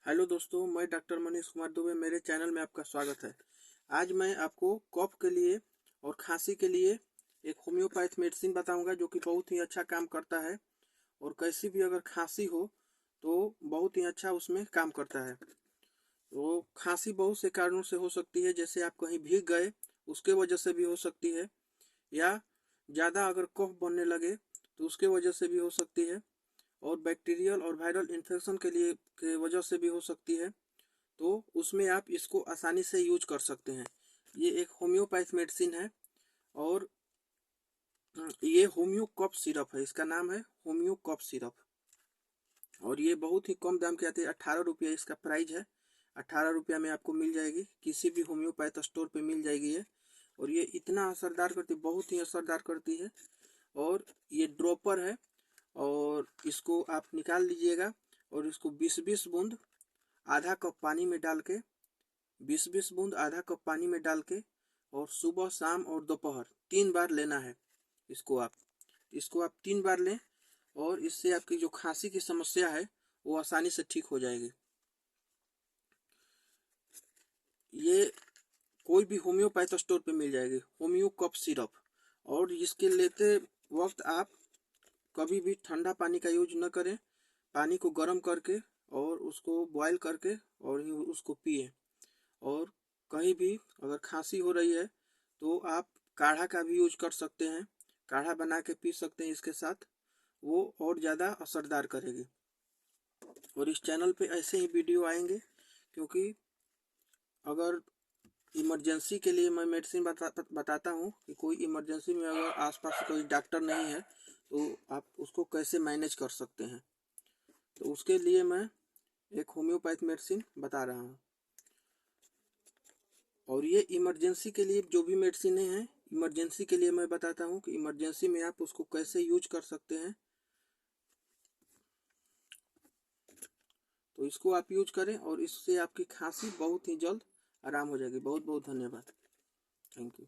Hello दोस्तों, मैं doctor Manish Kumar Dubey. मेरे चैनल में आपका स्वागत है। आज मैं आपको कफ के लिए और खांसी के लिए एक होम्योपैथ मेडिसिन बताऊंगा जो कि बहुत ही अच्छा काम करता है और कैसी भी अगर खांसी हो तो बहुत ही अच्छा उसमें काम करता है। तो खांसी बहुत से कारणों से हो सकती है, जैसे आप कहीं भीग गए उसके वजह से भी हो सकती है, या ज़्यादा अगर कफ बनने लगे तो उसके वजह से भी हो सकती है, और बैक्टीरियल और वायरल इन्फेक्शन के वजह से भी हो सकती है। तो उसमें आप इसको आसानी से यूज कर सकते हैं। ये एक होम्योपैथ मेडिसिन है और ये होम्यो कफ सिरप है। इसका नाम है होम्यो कफ सिरप और ये बहुत ही कम दाम के आते हैं। 18 रुपया इसका प्राइस है। 18 रुपया में आपको मिल जाएगी, किसी भी होम्योपैथ स्टोर पे मिल जाएगी ये। और ये इतना असरदार करती है, बहुत ही असरदार करती है। और ये ड्रॉपर है और इसको आप निकाल लीजिएगा और इसको 20-20 बूंद आधा कप पानी में डाल के 20-20 बूंद आधा कप पानी में डाल के और सुबह शाम और दोपहर 3 बार लेना है। इसको आप 3 बार लें और इससे आपकी जो खांसी की समस्या है वो आसानी से ठीक हो जाएगी। ये कोई भी होम्योपैथ स्टोर पे मिल जाएगी, होम्यो कफ सिरप। और इसके लेते वक्त आप कभी भी ठंडा पानी का यूज न करें। पानी को गर्म करके और उसको बॉयल करके और ही उसको पिए। और कहीं भी अगर खांसी हो रही है तो आप काढ़ा का भी यूज कर सकते हैं। काढ़ा बना के पी सकते हैं इसके साथ, वो और ज़्यादा असरदार करेगी। और इस चैनल पे ऐसे ही वीडियो आएंगे, क्योंकि अगर इमरजेंसी के लिए मैं मेडिसिन बताता हूँ कि कोई इमरजेंसी में अगर आसपास कोई डॉक्टर नहीं है तो आप उसको कैसे मैनेज कर सकते हैं, तो उसके लिए मैं एक होम्योपैथ मेडिसिन बता रहा हूँ। और ये इमरजेंसी के लिए जो भी मेडिसिन हैं, इमरजेंसी के लिए मैं बताता हूँ कि इमरजेंसी में आप उसको कैसे यूज कर सकते हैं। तो इसको आप यूज करें और इससे आपकी खांसी बहुत ही जल्द आराम हो जाएगी। बहुत बहुत धन्यवाद। Thank you.